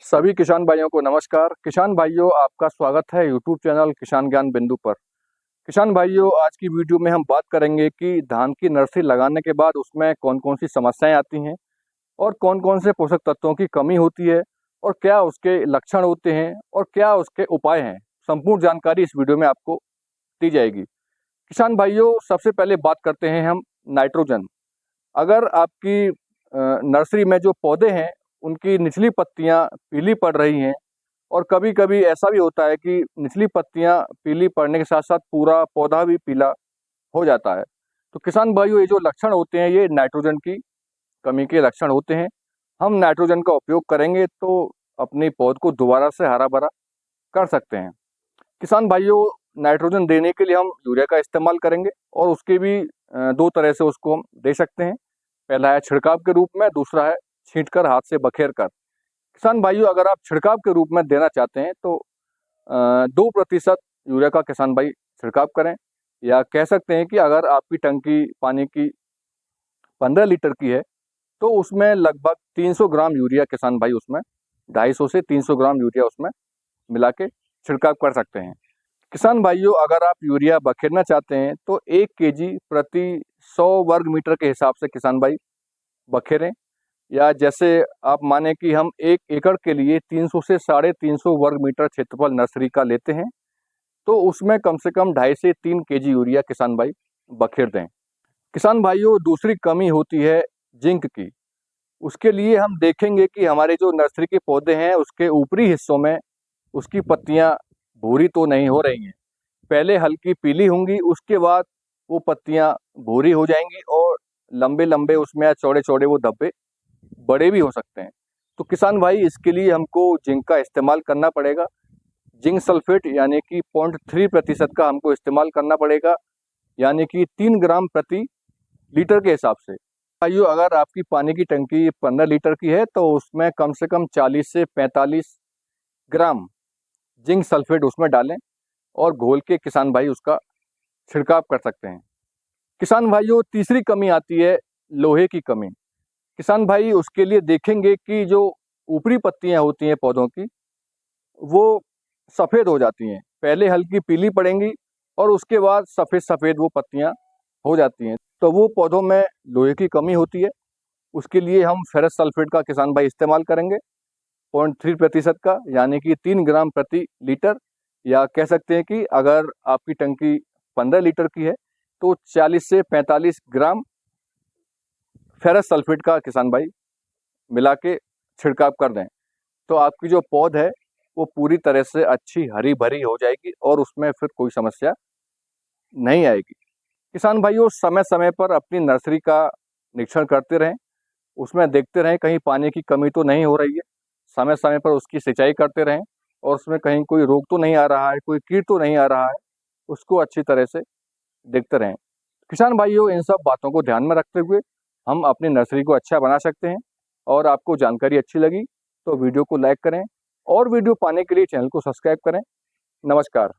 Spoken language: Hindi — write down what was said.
सभी किसान भाइयों को नमस्कार। किसान भाइयों, आपका स्वागत है यूट्यूब चैनल किसान ज्ञान बिंदु पर। किसान भाइयों, आज की वीडियो में हम बात करेंगे कि धान की नर्सरी लगाने के बाद उसमें कौन कौन सी समस्याएं आती हैं और कौन कौन से पोषक तत्वों की कमी होती है और क्या उसके लक्षण होते हैं और क्या उसके उपाय हैं। संपूर्ण जानकारी इस वीडियो में आपको दी जाएगी। किसान भाइयों, सबसे पहले बात करते हैं हम नाइट्रोजन। अगर आपकी नर्सरी में जो पौधे हैं उनकी निचली पत्तियां पीली पड़ रही हैं और कभी कभी ऐसा भी होता है कि निचली पत्तियां पीली पड़ने के साथ साथ पूरा पौधा भी पीला हो जाता है, तो किसान भाइयों ये जो लक्षण होते हैं ये नाइट्रोजन की कमी के लक्षण होते हैं। हम नाइट्रोजन का उपयोग करेंगे तो अपनी पौध को दोबारा से हरा भरा कर सकते हैं। किसान भाइयों, नाइट्रोजन देने के लिए हम यूरिया का इस्तेमाल करेंगे और उसके भी दो तरह से उसको हम दे सकते हैं। पहला है छिड़काव के रूप में, दूसरा है छींटकर हाथ से बखेर कर। किसान भाइयों, अगर आप छिड़काव के रूप में देना चाहते हैं तो 2% यूरिया का किसान भाई छिड़काव करें, या कह सकते हैं कि अगर आपकी टंकी पानी की 15 लीटर की है तो उसमें लगभग 300 ग्राम यूरिया किसान भाई उसमें 250 से 300 ग्राम यूरिया उसमें मिला के छिड़काव कर सकते हैं। किसान भाइयों, अगर आप यूरिया बखेरना चाहते हैं तो 1 केजी प्रति 100 वर्ग मीटर के हिसाब से किसान भाई बखेरें, या जैसे आप माने कि हम 1 एकड़ के लिए 300 से 350 वर्ग मीटर क्षेत्रफल नर्सरी का लेते हैं तो उसमें कम से कम 2.5 से 3 केजी यूरिया किसान भाई बखेर दें। किसान भाइयों, दूसरी कमी होती है जिंक की। उसके लिए हम देखेंगे कि हमारे जो नर्सरी के पौधे हैं उसके ऊपरी हिस्सों में उसकी पत्तियां भूरी तो नहीं हो रही हैं। पहले हल्की पीली होंगी, उसके बाद वो पत्तियां भूरी हो जाएंगी और लंबे लंबे उसमें चौड़े चौड़े वो धब्बे बड़े भी हो सकते हैं। तो किसान भाई, इसके लिए हमको जिंक का इस्तेमाल करना पड़ेगा। जिंक सल्फेट यानी कि 0.3% का हमको इस्तेमाल करना पड़ेगा, यानी कि 3 ग्राम प्रति लीटर के हिसाब से। भाइयों, अगर आपकी पानी की टंकी 15 लीटर की है तो उसमें कम से कम 40 से 45 ग्राम जिंक सल्फेट उसमें डालें और घोल के किसान भाई उसका छिड़काव कर सकते हैं। किसान भाइयों, तीसरी कमी आती है लोहे की कमी। किसान भाई, उसके लिए देखेंगे कि जो ऊपरी पत्तियां होती हैं पौधों की वो सफ़ेद हो जाती हैं। पहले हल्की पीली पड़ेंगी और उसके बाद सफ़ेद सफ़ेद वो पत्तियां हो जाती हैं, तो वो पौधों में लोहे की कमी होती है। उसके लिए हम फेरस सल्फेट का किसान भाई इस्तेमाल करेंगे 0.3% का, यानी कि 3 ग्राम प्रति लीटर, या कह सकते हैं कि अगर आपकी टंकी 15 लीटर की है तो 40 से 45 ग्राम फेरस सल्फेट का किसान भाई मिला के छिड़काव कर दें तो आपकी जो पौध है वो पूरी तरह से अच्छी हरी भरी हो जाएगी और उसमें फिर कोई समस्या नहीं आएगी। किसान भाइयों, समय समय पर अपनी नर्सरी का निरीक्षण करते रहें, उसमें देखते रहें कहीं पानी की कमी तो नहीं हो रही है। समय समय पर उसकी सिंचाई करते रहें और उसमें कहीं कोई रोग तो नहीं आ रहा है, कोई कीट तो नहीं आ रहा है, उसको अच्छी तरह से देखते रहें। किसान भाइयों, इन सब बातों को ध्यान में रखते हुए हम अपनी नर्सरी को अच्छा बना सकते हैं। और आपको जानकारी अच्छी लगी तो वीडियो को लाइक करें और वीडियो पाने के लिए चैनल को सब्सक्राइब करें। नमस्कार।